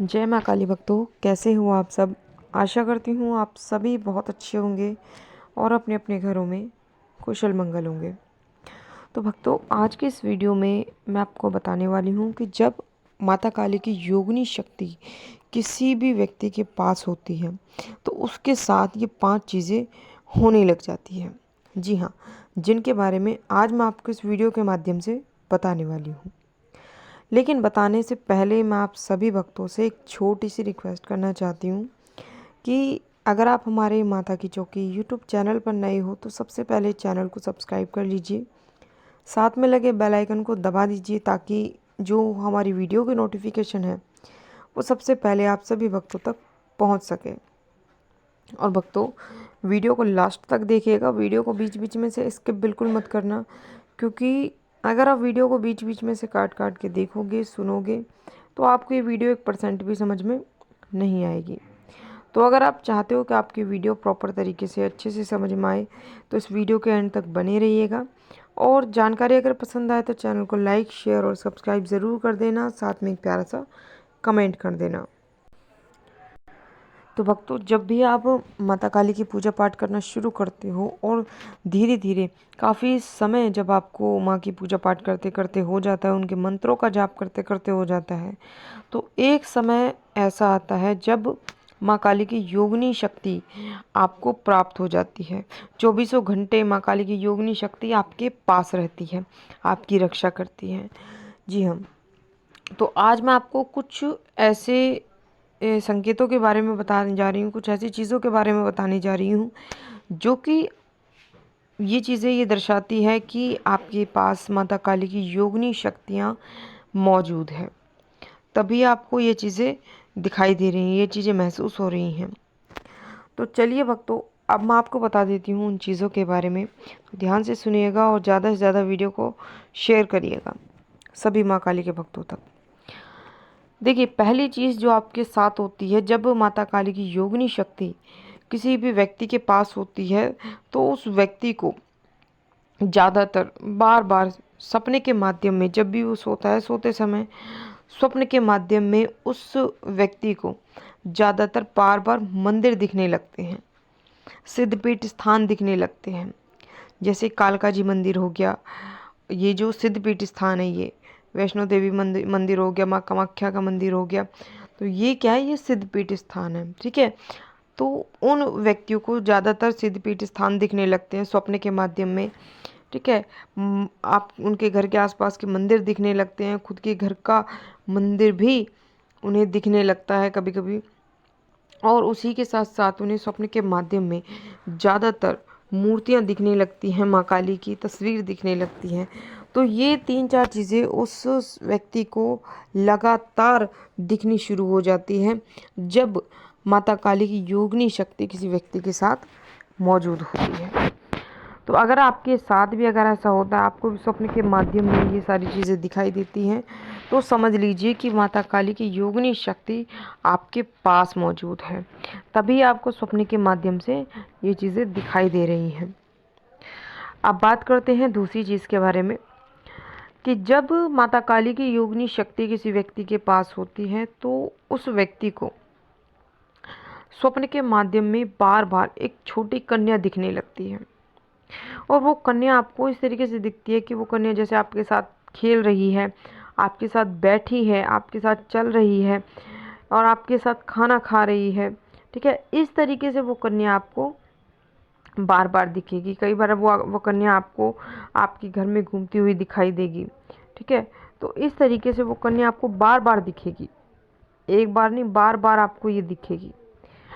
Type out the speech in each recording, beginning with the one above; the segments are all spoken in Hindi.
जय माँ काली भक्तों, कैसे हो आप सब। आशा करती हूँ आप सभी बहुत अच्छे होंगे और अपने अपने घरों में कुशल मंगल होंगे। तो भक्तों, आज के इस वीडियो में मैं आपको बताने वाली हूँ कि जब माता काली की योगिनी शक्ति किसी भी व्यक्ति के पास होती है तो उसके साथ ये 5 चीज़ें होने लग जाती हैं। जी हाँ, जिनके बारे में आज मैं आपको इस वीडियो के माध्यम से बताने वाली हूँ। लेकिन बताने से पहले मैं आप सभी भक्तों से एक छोटी सी रिक्वेस्ट करना चाहती हूँ कि अगर आप हमारे माता की चौकी यूट्यूब चैनल पर नए हो तो सबसे पहले चैनल को सब्सक्राइब कर लीजिए। साथ में लगे बेल आइकन को दबा दीजिए ताकि जो हमारी वीडियो की नोटिफिकेशन है वो सबसे पहले आप सभी भक्तों तक पहुंच सके। और भक्तों, वीडियो को लास्ट तक देखिएगा, वीडियो को बीच बीच में से स्किप बिल्कुल मत करना, क्योंकि अगर आप वीडियो को बीच बीच में से काट काट के देखोगे सुनोगे तो आपको ये वीडियो 1% भी समझ में नहीं आएगी। तो अगर आप चाहते हो कि आपकी वीडियो प्रॉपर तरीके से अच्छे से समझ में आए तो इस वीडियो के एंड तक बने रहिएगा। और जानकारी अगर पसंद आए तो चैनल को लाइक शेयर और सब्सक्राइब ज़रूर कर देना, साथ में एक प्यारा सा कमेंट कर देना। तो भक्तों, जब भी आप माता काली की पूजा पाठ करना शुरू करते हो और धीरे धीरे काफ़ी समय जब आपको माँ की पूजा पाठ करते करते हो जाता है, उनके मंत्रों का जाप करते करते हो जाता है, तो एक समय ऐसा आता है जब माँ काली की योगिनी शक्ति आपको प्राप्त हो जाती है। चौबीसों घंटे माँ काली की योगिनी शक्ति आपके पास रहती है, आपकी रक्षा करती है। जी हाँ, तो आज मैं आपको कुछ ऐसे संकेतों के बारे में बताने जा रही हूँ, कुछ ऐसी चीज़ों के बारे में बताने जा रही हूँ जो कि ये चीज़ें ये दर्शाती है कि आपके पास माता काली की योगिनी शक्तियाँ मौजूद है। तभी आपको ये चीज़ें दिखाई दे रही हैं, ये चीज़ें महसूस हो रही हैं। तो चलिए भक्तों, अब मैं आपको बता देती हूँ उन चीज़ों के बारे में। ध्यान से सुनिएगा और ज़्यादा से ज़्यादा वीडियो को शेयर करिएगा सभी माँ काली के भक्तों तक। देखिए, पहली चीज़ जो आपके साथ होती है जब माता काली की योगिनी शक्ति किसी भी व्यक्ति के पास होती है तो उस व्यक्ति को ज़्यादातर बार बार सपने के माध्यम में, जब भी वो सोता है सोते समय स्वप्न के माध्यम में उस व्यक्ति को ज़्यादातर बार बार मंदिर दिखने लगते हैं, सिद्धपीठ स्थान दिखने लगते हैं। जैसे कालका जी मंदिर हो गया, ये जो सिद्धपीठ स्थान है, ये वैष्णो देवी मंदिर मंदिर हो गया, माँ कामाख्या का मंदिर हो गया, तो ये क्या है, ये सिद्धपीठ स्थान है। ठीक है, तो उन व्यक्तियों को ज़्यादातर सिद्धपीठ स्थान दिखने लगते हैं स्वप्न के माध्यम में। ठीक है, आप उनके घर के आसपास के मंदिर दिखने लगते हैं, खुद के घर का मंदिर भी उन्हें दिखने लगता है कभी कभी। और उसी के साथ साथ उन्हें स्वप्न के माध्यम में ज़्यादातर मूर्तियाँ दिखने लगती हैं, माँ काली की तस्वीर दिखने लगती हैं। तो ये 3-4 चीज़ें उस व्यक्ति को लगातार दिखनी शुरू हो जाती हैं जब माता काली की योगिनी शक्ति किसी व्यक्ति के साथ मौजूद होती है। तो अगर आपके साथ भी अगर ऐसा होता है, आपको भी स्वप्न के माध्यम में ये सारी चीज़ें दिखाई देती हैं, तो समझ लीजिए कि माता काली की योगिनी शक्ति आपके पास मौजूद है। तभी आपको स्वप्न के माध्यम से ये चीज़ें दिखाई दे रही हैं। अब बात करते हैं दूसरी चीज़ के बारे में कि जब माता काली की योगिनी शक्ति किसी व्यक्ति के पास होती है तो उस व्यक्ति को स्वप्न के माध्यम में बार बार एक छोटी कन्या दिखने लगती है। और वो कन्या आपको इस तरीके से दिखती है कि वो कन्या जैसे आपके साथ खेल रही है, आपके साथ बैठी है, आपके साथ चल रही है और आपके साथ खाना खा रही है। ठीक है, इस तरीके से वो कन्या आपको बार बार दिखेगी। कई बार वो कन्या आपको आपके घर में घूमती हुई दिखाई देगी। ठीक है, तो इस तरीके से वो कन्या आपको बार बार दिखेगी, एक बार नहीं बार बार आपको ये दिखेगी।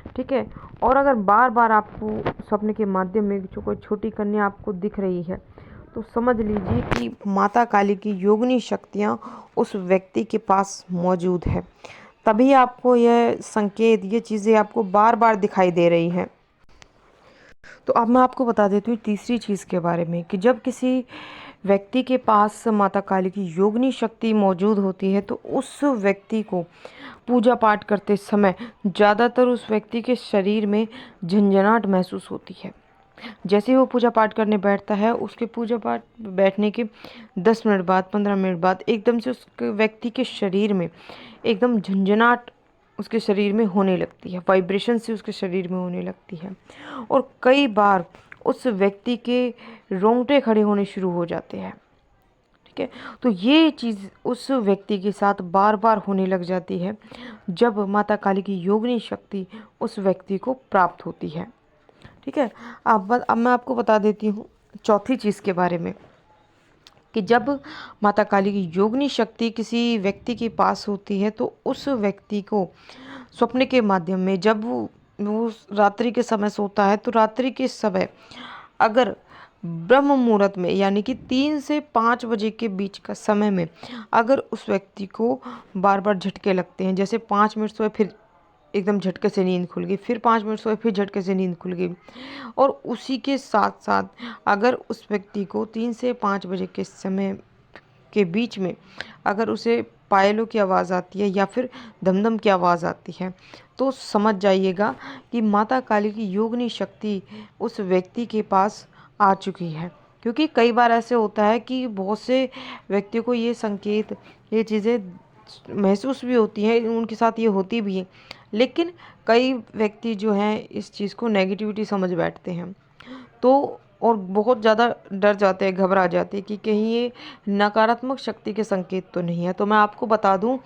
ठीक है, और अगर बार बार आपको स्वप्न के माध्यम में जो कोई छोटी कन्या आपको दिख रही है तो समझ लीजिए कि माता काली की योगिनी शक्तियाँ उस व्यक्ति के पास मौजूद है। तभी आपको यह संकेत, ये चीज़ें आपको बार बार दिखाई दे रही हैं। तो अब मैं आपको बता देती हूँ तीसरी चीज़ के बारे में कि जब किसी व्यक्ति के पास माता काली की योगिनी शक्ति मौजूद होती है तो उस व्यक्ति को पूजा पाठ करते समय ज़्यादातर उस व्यक्ति के शरीर में झंझनाहट महसूस होती है। जैसे ही वो पूजा पाठ करने बैठता है, उसके पूजा पाठ बैठने के 10 मिनट बाद, 15 मिनट बाद एकदम से उस व्यक्ति के शरीर में एकदम झंझनाहट उसके शरीर में होने लगती है, वाइब्रेशन से उसके शरीर में होने लगती है। और कई बार उस व्यक्ति के रोंगटे खड़े होने शुरू हो जाते हैं। ठीक है, तो ये चीज़ उस व्यक्ति के साथ बार बार होने लग जाती है जब माता काली की योगिनी शक्ति उस व्यक्ति को प्राप्त होती है। ठीक है, अब मैं आपको बता देती हूँ चौथी चीज़ के बारे में, कि जब माता काली की योगिनी शक्ति किसी व्यक्ति के पास होती है तो उस व्यक्ति को स्वप्न के माध्यम में, जब वो रात्रि के समय सोता है, तो रात्रि के समय अगर ब्रह्म मुहूर्त में, यानी कि 3 से 5 बजे के बीच का समय में, अगर उस व्यक्ति को बार बार झटके लगते हैं, जैसे 5 मिनट सोए फिर एकदम झटके से नींद खुल गई, फिर 5 मिनट सोए फिर झटके से नींद खुल गई, और उसी के साथ साथ अगर उस व्यक्ति को 3 से 5 बजे के समय के बीच में अगर उसे पायलों की आवाज़ आती है या फिर धमधम की आवाज़ आती है, तो समझ जाइएगा कि माता काली की योगिनी शक्ति उस व्यक्ति के पास आ चुकी है। क्योंकि कई बार ऐसे होता है कि बहुत से व्यक्तियों को ये संकेत, ये चीज़ें महसूस भी होती हैं, उनके साथ ये होती भी है, लेकिन कई व्यक्ति जो हैं इस चीज़ को नेगेटिविटी समझ बैठते हैं, तो और बहुत ज़्यादा डर जाते हैं, घबरा जाते हैं कि कहीं ये नकारात्मक शक्ति के संकेत तो नहीं है। तो मैं आपको बता दूं,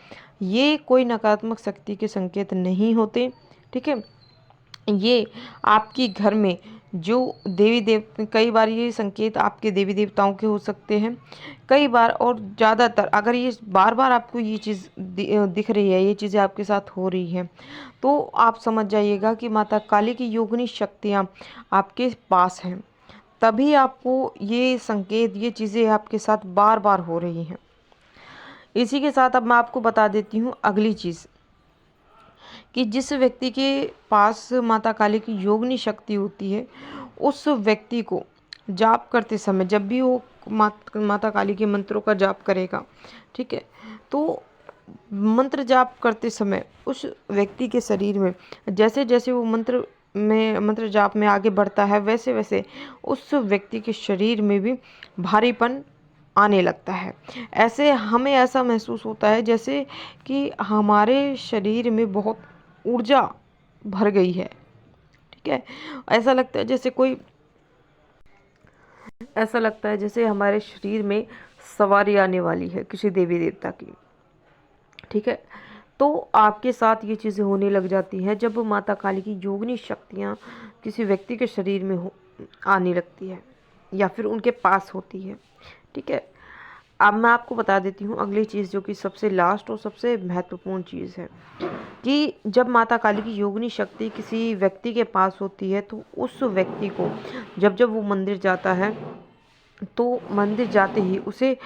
ये कोई नकारात्मक शक्ति के संकेत नहीं होते। ठीक है, ये आपके घर में जो देवी देव, कई बार ये संकेत आपके देवी देवताओं के हो सकते हैं, कई बार और ज़्यादातर अगर ये बार बार आपको ये चीज़ दिख रही है, ये चीज़ें आपके साथ हो रही हैं, तो आप समझ जाइएगा कि माता काली की योगिनी शक्तियाँ आपके पास हैं, तभी आपको ये संकेत, ये चीज़ें आपके साथ बार बार हो रही हैं। इसी के साथ अब मैं आपको बता देती हूँ अगली चीज़, कि जिस व्यक्ति के पास माता काली की योगिनी शक्ति होती है, उस व्यक्ति को जाप करते समय, जब भी वो माता काली के मंत्रों का जाप करेगा, ठीक है, तो मंत्र जाप करते समय उस व्यक्ति के शरीर में जैसे जैसे वो मंत्र जाप में आगे बढ़ता है, वैसे वैसे उस व्यक्ति के शरीर में भी भारीपन आने लगता है। ऐसे हमें ऐसा महसूस होता है जैसे कि हमारे शरीर में बहुत ऊर्जा भर गई है। ठीक है, ऐसा लगता है जैसे कोई, ऐसा लगता है जैसे हमारे शरीर में सवारी आने वाली है किसी देवी देवता की। ठीक है, तो आपके साथ ये चीज़ें होने लग जाती हैं जब माता काली की योगिनी शक्तियाँ किसी व्यक्ति के शरीर में आने लगती है या फिर उनके पास होती है। ठीक है, अब मैं आपको बता देती हूँ अगली चीज़, जो कि सबसे लास्ट और सबसे महत्वपूर्ण चीज़ है, कि जब माता काली की योगिनी शक्ति किसी व्यक्ति के पास होती है, तो उस व्यक्ति को जब जब वो मंदिर जाता है, तो मंदिर जाते ही उसे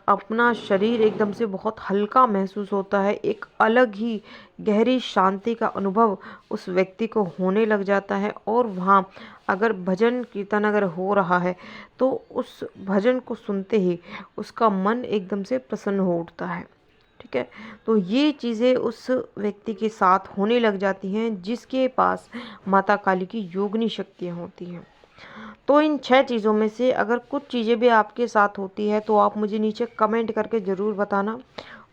अपना शरीर एकदम से बहुत हल्का महसूस होता है, एक अलग ही गहरी शांति का अनुभव उस व्यक्ति को होने लग जाता है। और वहाँ अगर भजन कीर्तन अगर हो रहा है, तो उस भजन को सुनते ही उसका मन एकदम से प्रसन्न हो उठता है। ठीक है, तो ये चीज़ें उस व्यक्ति के साथ होने लग जाती हैं जिसके पास माता काली की योगिनी शक्तियाँ होती हैं। तो इन 6 चीज़ों में से अगर कुछ चीज़ें भी आपके साथ होती है, तो आप मुझे नीचे कमेंट करके ज़रूर बताना,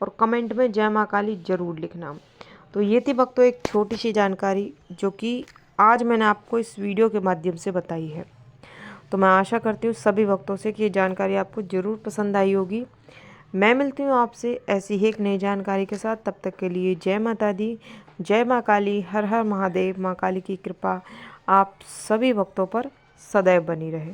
और कमेंट में जय माँ काली ज़रूर लिखना। तो ये थी भक्तों एक छोटी सी जानकारी जो कि आज मैंने आपको इस वीडियो के माध्यम से बताई है। तो मैं आशा करती हूँ सभी भक्तों से कि ये जानकारी आपको ज़रूर पसंद आई होगी। मैं मिलती हूँ आपसे ऐसी ही एक नई जानकारी के साथ। तब तक के लिए जय माता दी, जय माँ काली, हर हर महादेव। माँ काली की कृपा आप सभी भक्तों पर सदैव बनी रहे।